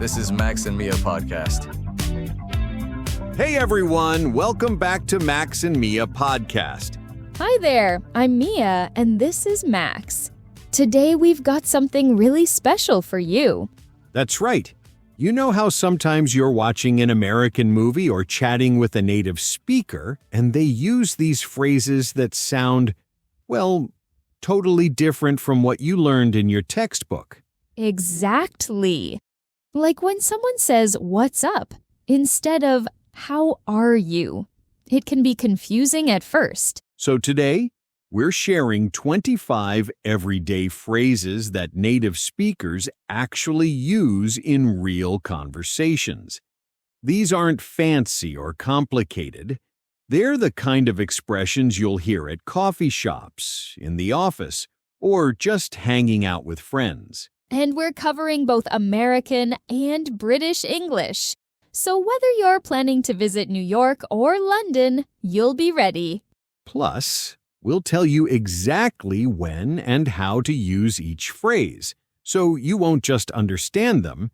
This is Max and Mia Podcast. Hey everyone, welcome back to Max and Mia Podcast. Hi there, I'm Mia and this is Max. Today we've got something really special for you. That's right. You know how sometimes you're watching an American movie or chatting with a native speaker and they use these phrases that sound, well, totally different from what you learned in your textbook. Exactly. Like when someone says, "What's up?" instead of, "How are you?" It can be confusing at first. So today, we're sharing 25 everyday phrases that native speakers actually use in real conversations. These aren't fancy or complicated. They're the kind of expressions you'll hear at coffee shops, in the office, or just hanging out with friends. And we're covering both American and British English. So whether you're planning to visit New York or London, you'll be ready. Plus, we'll tell you exactly when and how to use each phrase, so you won't just understand them,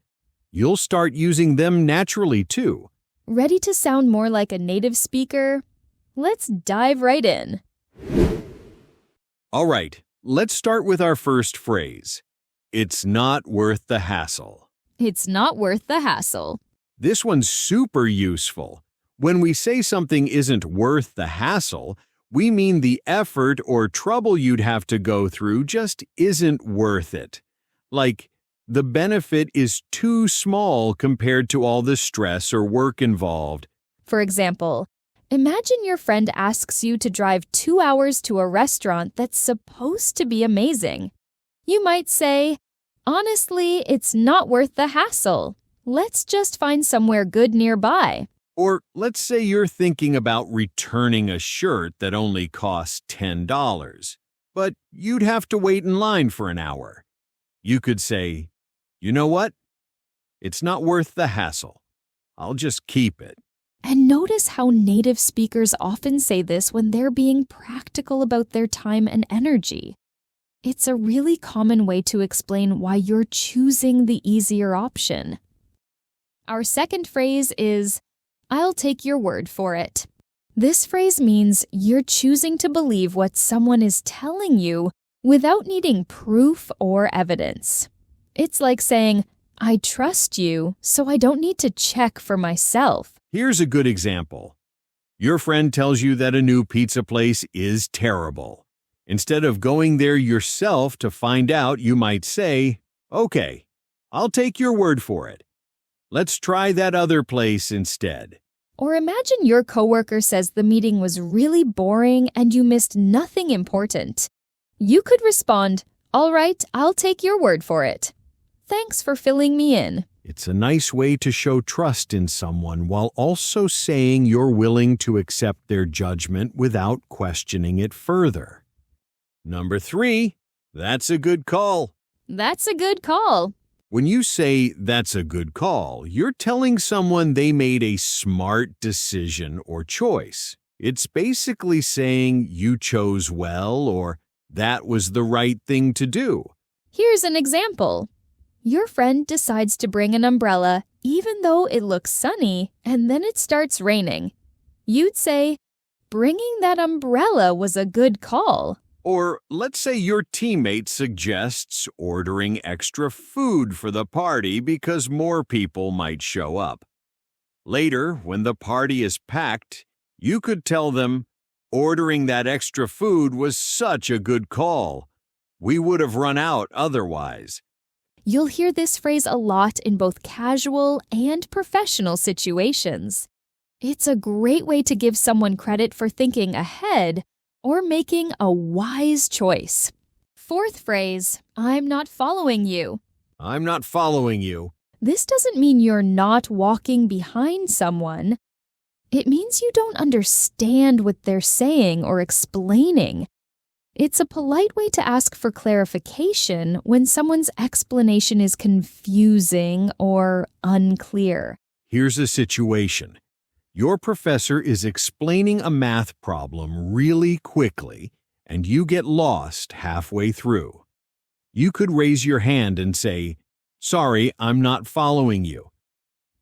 you'll start using them naturally too. Ready to sound more like a native speaker? Let's dive right in. All right, let's start with our first phrase. It's not worth the hassle. It's not worth the hassle. This one's super useful. When we say something isn't worth the hassle, we mean the effort or trouble you'd have to go through just isn't worth it. Like, the benefit is too small compared to all the stress or work involved. For example, imagine your friend asks you to drive 2 hours to a restaurant that's supposed to be amazing. You might say, "Honestly, it's not worth the hassle. Let's just find somewhere good nearby." Or let's say you're thinking about returning a shirt that only costs $10, but you'd have to wait in line for an hour. You could say, "You know what? It's not worth the hassle. I'll just keep it." And notice how native speakers often say this when they're being practical about their time and energy. It's a really common way to explain why you're choosing the easier option. Our second phrase is, "I'll take your word for it." This phrase means you're choosing to believe what someone is telling you without needing proof or evidence. It's like saying, "I trust you, so I don't need to check for myself." Here's a good example. Your friend tells you that a new pizza place is terrible. Instead of going there yourself to find out, you might say, "Okay, I'll take your word for it. Let's try that other place instead." Or imagine your coworker says the meeting was really boring and you missed nothing important. You could respond, "All right, I'll take your word for it. Thanks for filling me in." It's a nice way to show trust in someone while also saying you're willing to accept their judgment without questioning it further. Number 3, that's a good call. That's a good call. When you say that's a good call, you're telling someone they made a smart decision or choice. It's basically saying you chose well or that was the right thing to do. Here's an example. Your friend decides to bring an umbrella even though it looks sunny and then it starts raining. You'd say, "Bringing that umbrella was a good call." Or let's say your teammate suggests ordering extra food for the party because more people might show up. Later, when the party is packed, you could tell them, "Ordering that extra food was such a good call. We would have run out otherwise." You'll hear this phrase a lot in both casual and professional situations. It's a great way to give someone credit for thinking ahead or making a wise choice. Fourth phrase, "I'm not following you." I'm not following you. This doesn't mean you're not walking behind someone. It means you don't understand what they're saying or explaining. It's a polite way to ask for clarification when someone's explanation is confusing or unclear. Here's a situation. Your professor is explaining a math problem really quickly, and you get lost halfway through. You could raise your hand and say, Sorry, I'm not following you.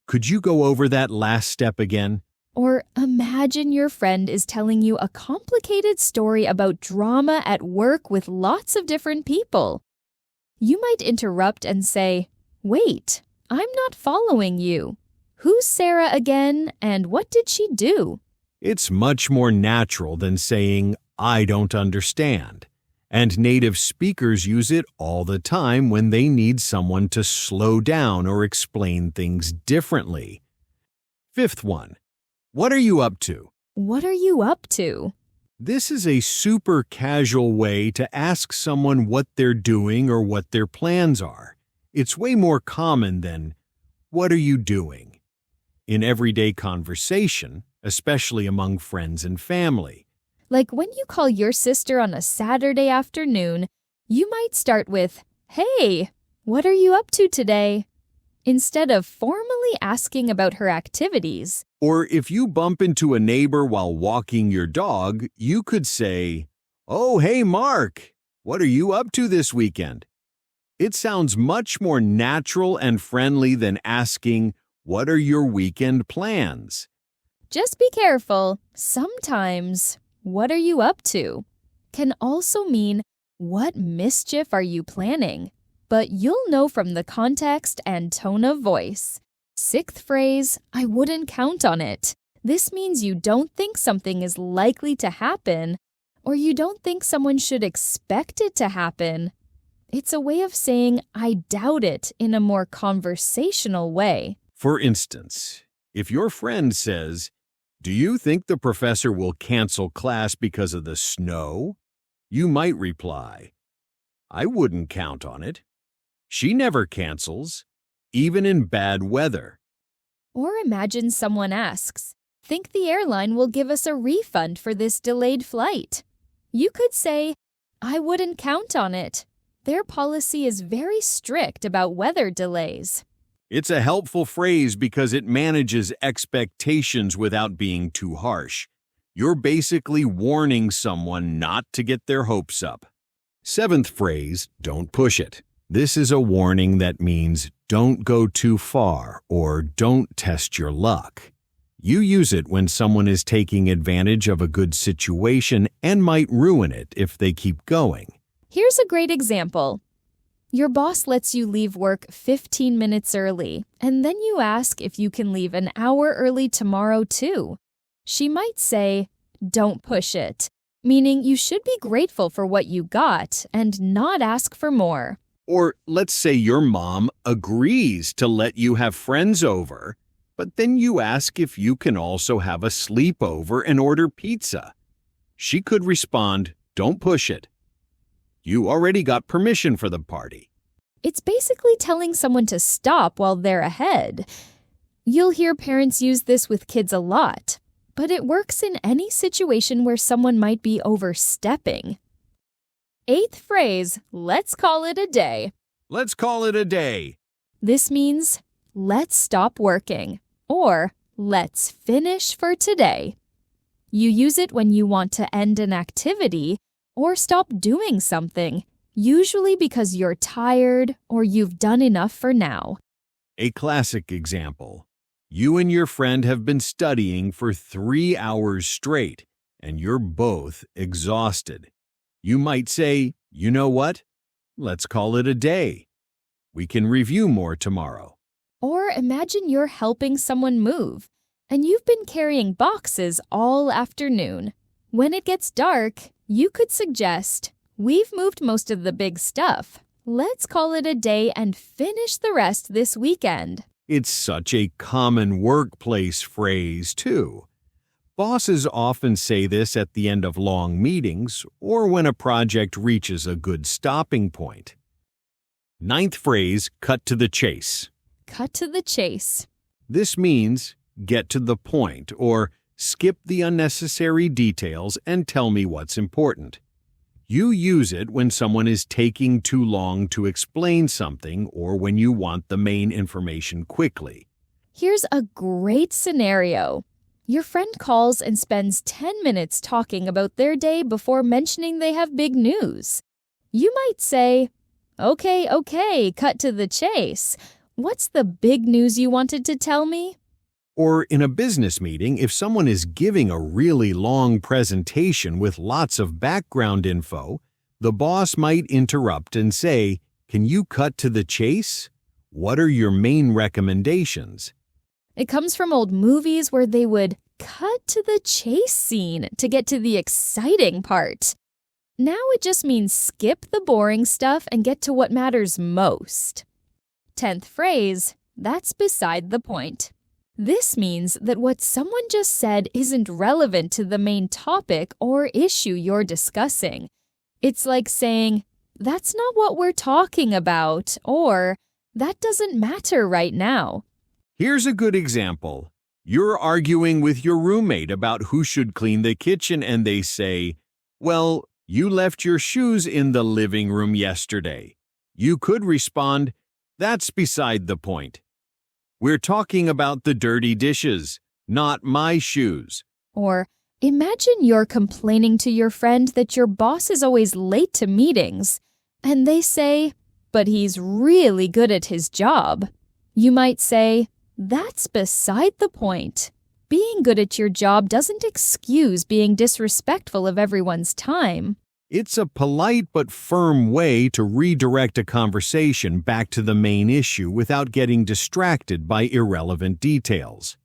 Could you go over that last step again? Or imagine your friend is telling you a complicated story about drama at work with lots of different people. You might interrupt and say, "Wait, I'm not following you. Who's Sarah again, and what did she do?" It's much more natural than saying, "I don't understand." And native speakers use it all the time when they need someone to slow down or explain things differently. Fifth one. What are you up to? What are you up to? This is a super casual way to ask someone what they're doing or what their plans are. It's way more common than, "What are you doing?" in everyday conversation, especially among friends and family. Like when you call your sister on a Saturday afternoon, you might start with, "Hey, what are you up to today?" instead of formally asking about her activities. Or if you bump into a neighbor while walking your dog, you could say, "Oh, hey, Mark, what are you up to this weekend?" It sounds much more natural and friendly than asking, "What are your weekend plans?" Just be careful. Sometimes, "What are you up to?" can also mean, "What mischief are you planning?" But you'll know from the context and tone of voice. Sixth phrase, "I wouldn't count on it." This means you don't think something is likely to happen, or you don't think someone should expect it to happen. It's a way of saying, "I doubt it," in a more conversational way. For instance, if your friend says, "Do you think the professor will cancel class because of the snow?" you might reply, "I wouldn't count on it. She never cancels, even in bad weather." Or imagine someone asks, "Think the airline will give us a refund for this delayed flight?" You could say, "I wouldn't count on it. Their policy is very strict about weather delays." It's a helpful phrase because it manages expectations without being too harsh. You're basically warning someone not to get their hopes up. Seventh phrase, "Don't push it." This is a warning that means don't go too far or don't test your luck. You use it when someone is taking advantage of a good situation and might ruin it if they keep going. Here's a great example. Your boss lets you leave work 15 minutes early, and then you ask if you can leave an hour early tomorrow too. She might say, "Don't push it," meaning you should be grateful for what you got and not ask for more. Or let's say your mom agrees to let you have friends over, but then you ask if you can also have a sleepover and order pizza. She could respond, "Don't push it. You already got permission for the party." It's basically telling someone to stop while they're ahead. You'll hear parents use this with kids a lot, but it works in any situation where someone might be overstepping. Eighth phrase, "Let's call it a day." Let's call it a day. This means, "Let's stop working," or "Let's finish for today." You use it when you want to end an activity or stop doing something, usually because you're tired or you've done enough for now. A classic example. You and your friend have been studying for 3 hours straight, and you're both exhausted. You might say, "You know what? Let's call it a day. We can review more tomorrow." Or imagine you're helping someone move, and you've been carrying boxes all afternoon. When it gets dark, you could suggest, "We've moved most of the big stuff. Let's call it a day and finish the rest this weekend." It's such a common workplace phrase, too. Bosses often say this at the end of long meetings or when a project reaches a good stopping point. Ninth phrase, "Cut to the chase." Cut to the chase. This means get to the point or skip the unnecessary details and tell me what's important. You use it when someone is taking too long to explain something or when you want the main information quickly. Here's a great scenario. Your friend calls and spends 10 minutes talking about their day before mentioning they have big news. You might say, Okay, cut to the chase. What's the big news you wanted to tell me? Or in a business meeting, if someone is giving a really long presentation with lots of background info, the boss might interrupt and say, "Can you cut to the chase? What are your main recommendations?" It comes from old movies where they would cut to the chase scene to get to the exciting part. Now it just means skip the boring stuff and get to what matters most. 10th phrase, that's beside the point. This means that what someone just said isn't relevant to the main topic or issue you're discussing. It's like saying, "That's not what we're talking about," or "That doesn't matter right now." Here's a good example. You're arguing with your roommate about who should clean the kitchen and they say, "Well, you left your shoes in the living room yesterday." You could respond, "That's beside the point. We're talking about the dirty dishes, not my shoes." Or imagine you're complaining to your friend that your boss is always late to meetings, and they say, "But he's really good at his job." You might say, "That's beside the point. Being good at your job doesn't excuse being disrespectful of everyone's time." It's a polite but firm way to redirect a conversation back to the main issue without getting distracted by irrelevant details.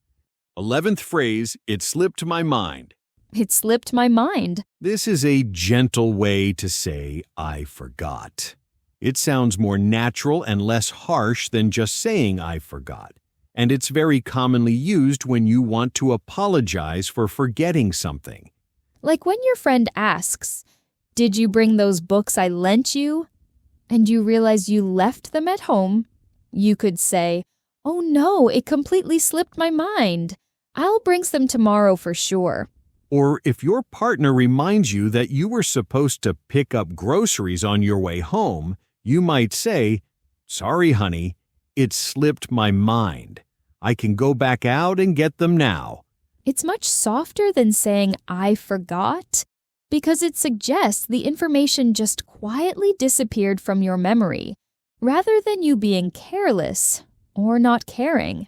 11th phrase, it slipped my mind. It slipped my mind. This is a gentle way to say, "I forgot." It sounds more natural and less harsh than just saying "I forgot." And it's very commonly used when you want to apologize for forgetting something. Like when your friend asks, "Did you bring those books I lent you?" and you realize you left them at home, you could say, "Oh no, it completely slipped my mind. I'll bring them tomorrow for sure." Or if your partner reminds you that you were supposed to pick up groceries on your way home, you might say, "Sorry, honey, it slipped my mind. I can go back out and get them now." It's much softer than saying "I forgot," because it suggests the information just quietly disappeared from your memory, rather than you being careless or not caring.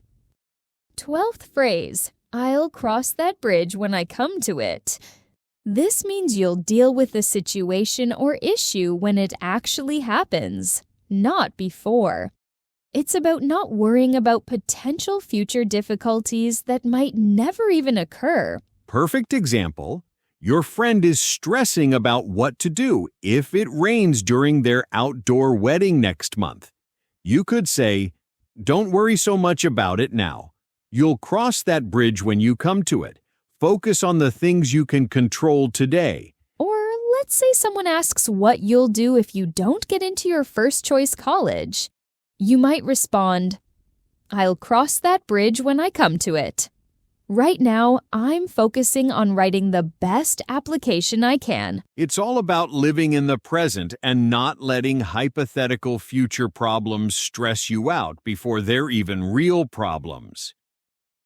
12th phrase, "I'll cross that bridge when I come to it." This means you'll deal with the situation or issue when it actually happens, not before. It's about not worrying about potential future difficulties that might never even occur. Perfect example. Your friend is stressing about what to do if it rains during their outdoor wedding next month. You could say, "Don't worry so much about it now. You'll cross that bridge when you come to it. Focus on the things you can control today." Or let's say someone asks what you'll do if you don't get into your first choice college. You might respond, "I'll cross that bridge when I come to it. Right now, I'm focusing on writing the best application I can." It's all about living in the present and not letting hypothetical future problems stress you out before they're even real problems.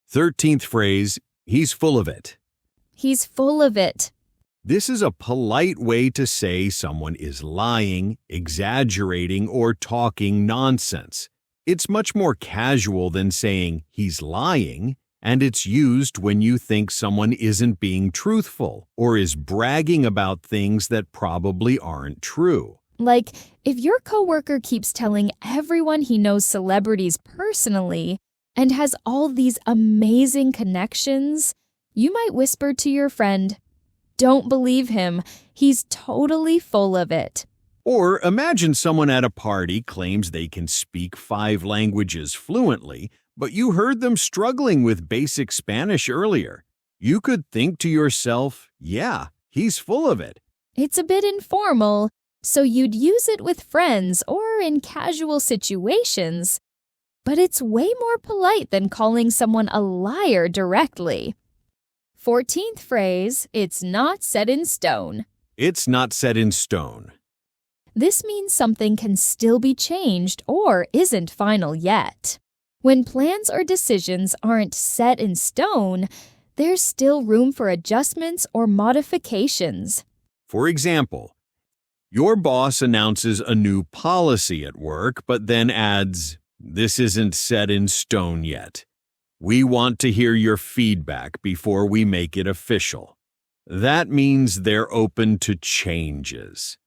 13th phrase, he's full of it. He's full of it. This is a polite way to say someone is lying, exaggerating, or talking nonsense. It's much more casual than saying he's lying, and it's used when you think someone isn't being truthful or is bragging about things that probably aren't true. Like, if your coworker keeps telling everyone he knows celebrities personally and has all these amazing connections, you might whisper to your friend, "Don't believe him. He's totally full of it." Or imagine someone at a party claims they can speak 5 languages fluently, but you heard them struggling with basic Spanish earlier. You could think to yourself, "Yeah, he's full of it." It's a bit informal, so you'd use it with friends or in casual situations, but it's way more polite than calling someone a liar directly. 14th phrase, it's not set in stone. It's not set in stone. This means something can still be changed or isn't final yet. When plans or decisions aren't set in stone, there's still room for adjustments or modifications. For example, Your boss announces a new policy at work, but then adds, "This isn't set in stone yet. We want to hear your feedback before we make it official." That means they're open to changes.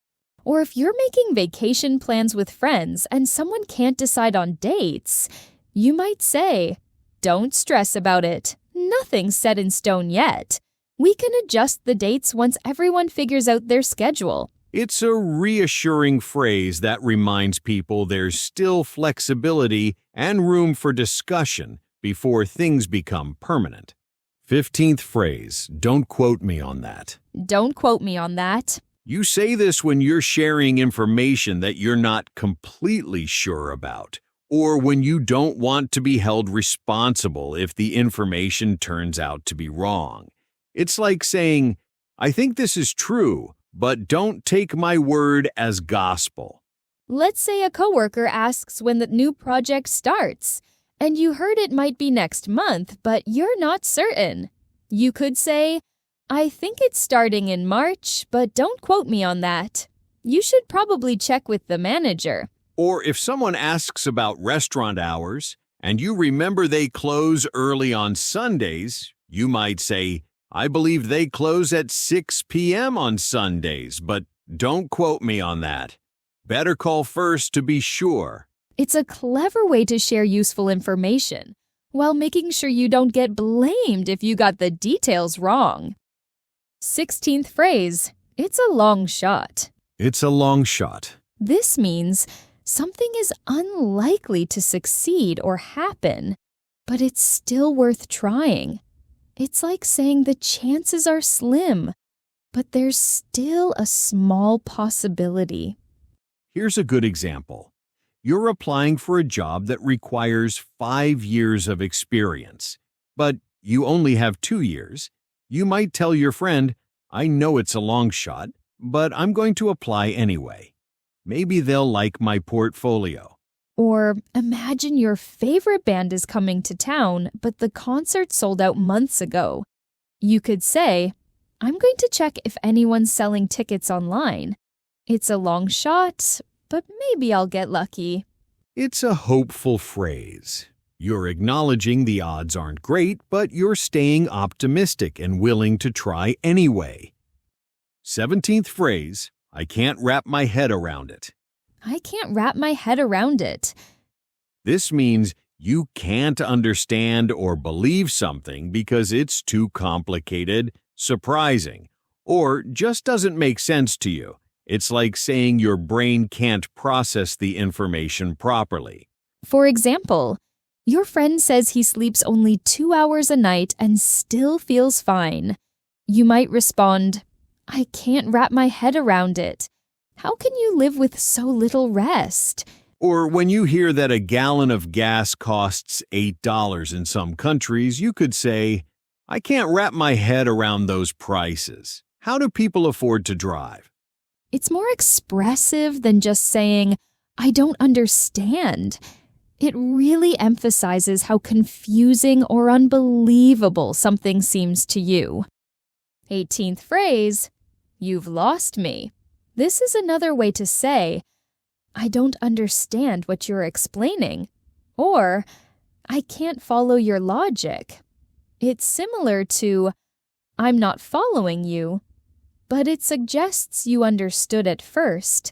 Or if you're making vacation plans with friends and someone can't decide on dates, you might say, "Don't stress about it. Nothing's set in stone yet. We can adjust the dates once everyone figures out their schedule." It's a reassuring phrase that reminds people there's still flexibility and room for discussion before things become permanent. 15th phrase, don't quote me on that. Don't quote me on that. You say this when you're sharing information that you're not completely sure about, or when you don't want to be held responsible if the information turns out to be wrong. It's like saying, "I think this is true, but don't take my word as gospel." Let's say a coworker asks when the new project starts, and you heard it might be next month, but you're not certain. You could say, "I think it's starting in March, but don't quote me on that. You should probably check with the manager." Or if someone asks about restaurant hours, and you remember they close early on Sundays, you might say, "I believe they close at 6 p.m. on Sundays, but don't quote me on that. Better call first to be sure." It's a clever way to share useful information, while making sure you don't get blamed if you got the details wrong. 16th phrase, it's a long shot. It's a long shot. This means something is unlikely to succeed or happen, but it's still worth trying. It's like saying the chances are slim, but there's still a small possibility. Here's a good example. You're applying for a job that requires 5 years of experience, but you only have 2 years. You might tell your friend, "I know it's a long shot, but I'm going to apply anyway. Maybe they'll like my portfolio." Or imagine your favorite band is coming to town, but the concert sold out months ago. You could say, "I'm going to check if anyone's selling tickets online. It's a long shot, but maybe I'll get lucky." It's a hopeful phrase. You're acknowledging the odds aren't great, but you're staying optimistic and willing to try anyway. 17th phrase, I can't wrap my head around it. I can't wrap my head around it. This means you can't understand or believe something because it's too complicated, surprising, or just doesn't make sense to you. It's like saying your brain can't process the information properly. For example, your friend says he sleeps only 2 hours a night and still feels fine. You might respond, "I can't wrap my head around it. How can you live with so little rest?" Or when you hear that a gallon of gas costs $8 in some countries, you could say, "I can't wrap my head around those prices. How do people afford to drive?" It's more expressive than just saying, "I don't understand." It really emphasizes how confusing or unbelievable something seems to you. 18th phrase, you've lost me. This is another way to say, "I don't understand what you're explaining," or "I can't follow your logic." It's similar to, "I'm not following you," but it suggests you understood at first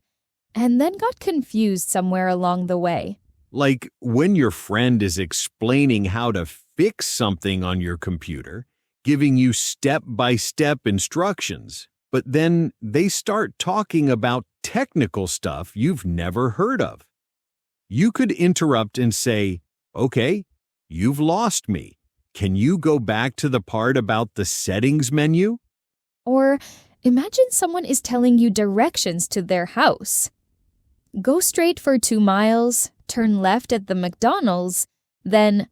and then got confused somewhere along the way. Like when your friend is explaining how to fix something on your computer, giving you step-by-step instructions, but then they start talking about technical stuff you've never heard of. You could interrupt and say, "Okay, you've lost me. Can you go back to the part about the settings menu?" Or imagine someone is telling you directions to their house. Go straight for 2 miles, turn left at the McDonald's, then...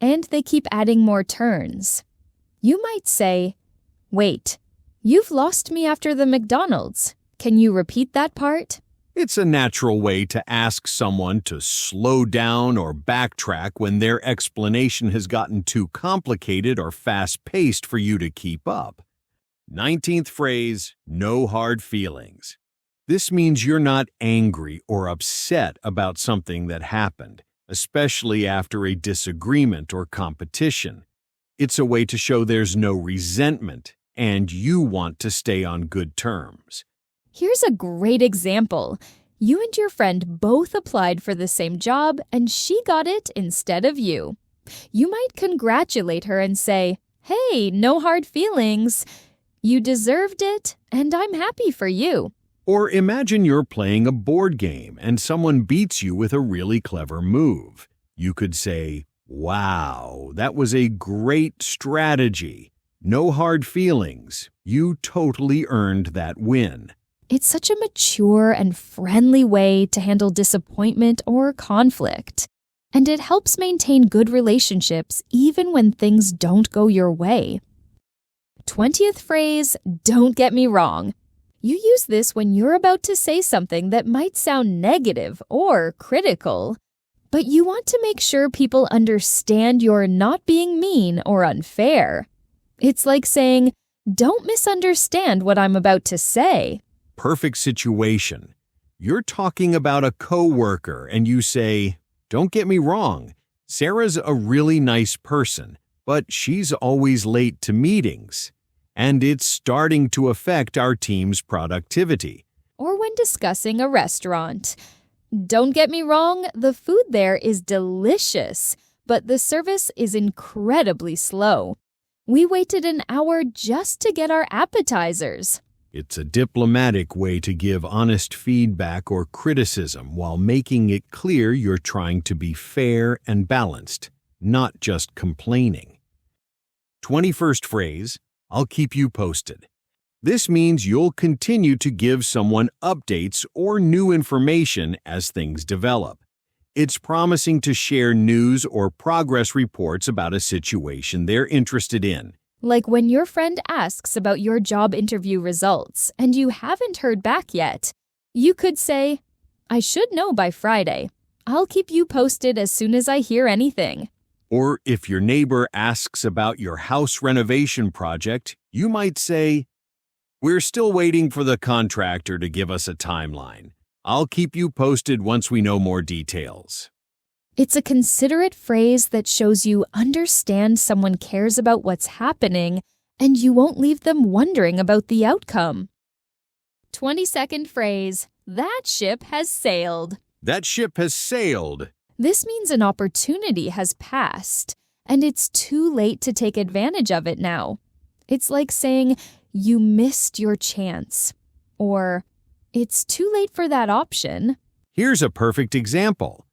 And they keep adding more turns. You might say, "Wait, you've lost me after the McDonald's. Can you repeat that part?" It's a natural way to ask someone to slow down or backtrack when their explanation has gotten too complicated or fast-paced for you to keep up. 19th phrase, no hard feelings. This means you're not angry or upset about something that happened, especially after a disagreement or competition. It's a way to show there's no resentment and you want to stay on good terms. Here's a great example. You and your friend both applied for the same job and she got it instead of you. You might congratulate her and say, "Hey, no hard feelings. You deserved it, and I'm happy for you." Or imagine you're playing a board game and someone beats you with a really clever move. You could say, "Wow, that was a great strategy. No hard feelings. You totally earned that win." It's such a mature and friendly way to handle disappointment or conflict. And it helps maintain good relationships even when things don't go your way. 20th phrase, don't get me wrong. You use this when you're about to say something that might sound negative or critical, but you want to make sure people understand you're not being mean or unfair. It's like saying, "Don't misunderstand what I'm about to say." Perfect situation. You're talking about a coworker and you say, "Don't get me wrong, Sarah's a really nice person, but she's always late to meetings, and it's starting to affect our team's productivity." Or when discussing a restaurant. "Don't get me wrong, the food there is delicious, but the service is incredibly slow. We waited an hour just to get our appetizers." It's a diplomatic way to give honest feedback or criticism while making it clear you're trying to be fair and balanced, not just complaining. 21st phrase, I'll keep you posted. This means you'll continue to give someone updates or new information as things develop. It's promising to share news or progress reports about a situation they're interested in. Like when your friend asks about your job interview results and you haven't heard back yet. You could say, "I should know by Friday. I'll keep you posted as soon as I hear anything." Or if your neighbor asks about your house renovation project, you might say, "We're still waiting for the contractor to give us a timeline. I'll keep you posted once we know more details." It's a considerate phrase that shows you understand someone cares about what's happening and you won't leave them wondering about the outcome. 22nd phrase, that ship has sailed. That ship has sailed. This means an opportunity has passed, and it's too late to take advantage of it now. It's like saying, "You missed your chance," or "It's too late for that option." Here's a perfect example.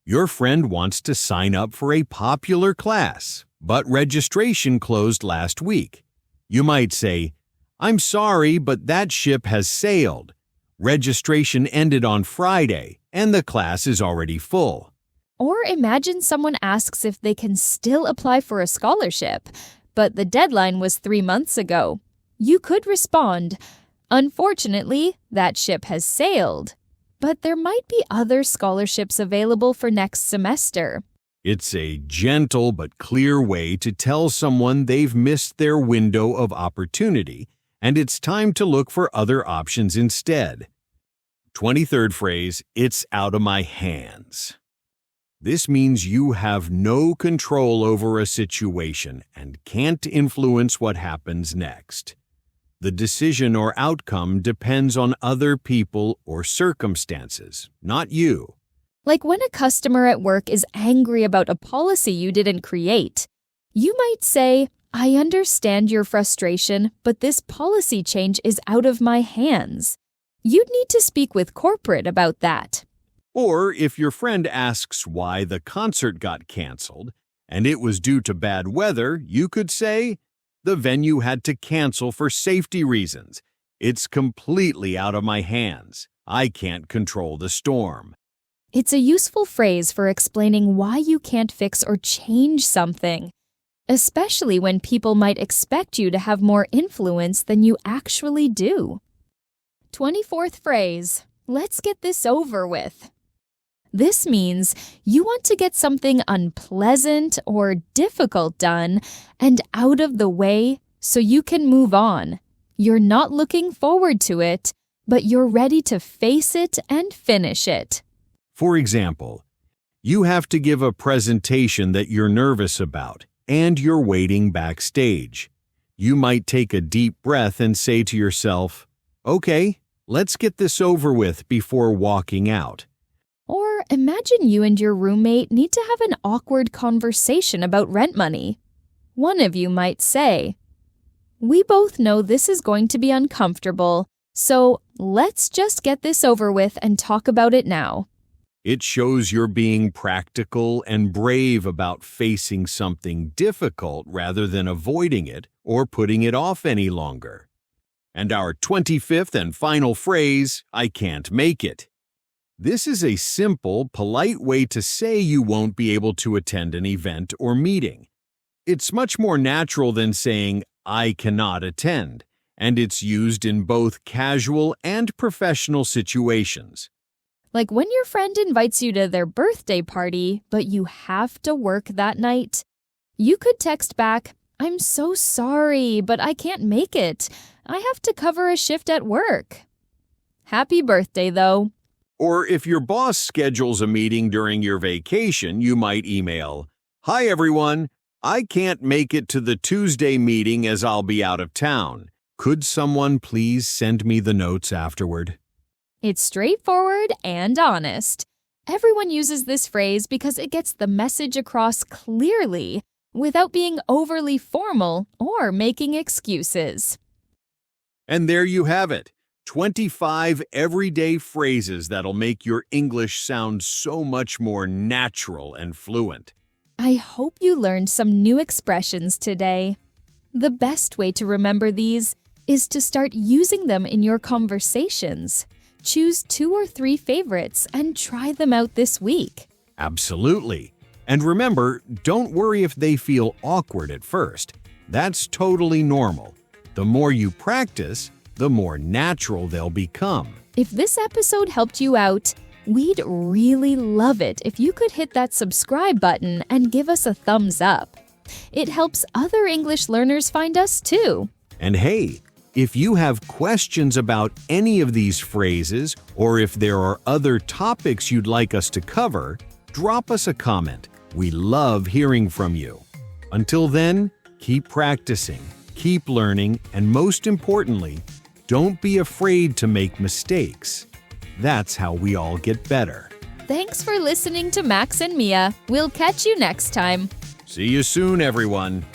Your friend wants to sign up for a popular class, but registration closed last week. You might say, "I'm sorry, but that ship has sailed. Registration ended on Friday, and the class is already full." Or imagine someone asks if they can still apply for a scholarship, but the deadline was 3 months ago. You could respond, "Unfortunately, that ship has sailed. But there might be other scholarships available for next semester." It's a gentle but clear way to tell someone they've missed their window of opportunity, and it's time to look for other options instead. 23rd phrase, it's out of my hands. This means you have no control over a situation and can't influence what happens next. The decision or outcome depends on other people or circumstances, not you. Like when a customer at work is angry about a policy you didn't create. You might say, "I understand your frustration, but this policy change is out of my hands." You'd need to speak with corporate about that. Or if your friend asks why the concert got canceled and it was due to bad weather, you could say, "The venue had to cancel for safety reasons. It's completely out of my hands. I can't control the storm." It's a useful phrase for explaining why you can't fix or change something, especially when people might expect you to have more influence than you actually do. 24th phrase, let's get this over with. This means you want to get something unpleasant or difficult done and out of the way so you can move on. You're not looking forward to it, but you're ready to face it and finish it. For example, you have to give a presentation that you're nervous about, and you're waiting backstage. You might take a deep breath and say to yourself, "Okay, let's get this over with before walking out." Or imagine you and your roommate need to have an awkward conversation about rent money. One of you might say, "We both know this is going to be uncomfortable, so let's just get this over with and talk about it now." It shows you're being practical and brave about facing something difficult rather than avoiding it or putting it off any longer. And our 25th and final phrase, "I can't make it." This is a simple, polite way to say you won't be able to attend an event or meeting. It's much more natural than saying, "I cannot attend," and it's used in both casual and professional situations. Like when your friend invites you to their birthday party, but you have to work that night. You could text back, "I'm so sorry, but I can't make it. I have to cover a shift at work." Happy birthday, though. Or if your boss schedules a meeting during your vacation, you might email, "Hi everyone, I can't make it to the Tuesday meeting as I'll be out of town. Could someone please send me the notes afterward?" It's straightforward and honest. Everyone uses this phrase because it gets the message across clearly without being overly formal or making excuses. And there you have it, 25 everyday phrases that'll make your English sound so much more natural and fluent. I hope you learned some new expressions today. The best way to remember these is to start using them in your conversations. Choose 2 or 3 favorites and try them out this week. Absolutely. And remember, don't worry if they feel awkward at first. That's totally normal. The more you practice, the more natural they'll become. If this episode helped you out, we'd really love it if you could hit that subscribe button and give us a thumbs up. It helps other English learners find us too. And hey, if you have questions about any of these phrases, or if there are other topics you'd like us to cover, drop us a comment. We love hearing from you. Until then, keep practicing, keep learning, and most importantly, don't be afraid to make mistakes. That's how we all get better. Thanks for listening to Max and Mia. We'll catch you next time. See you soon, everyone.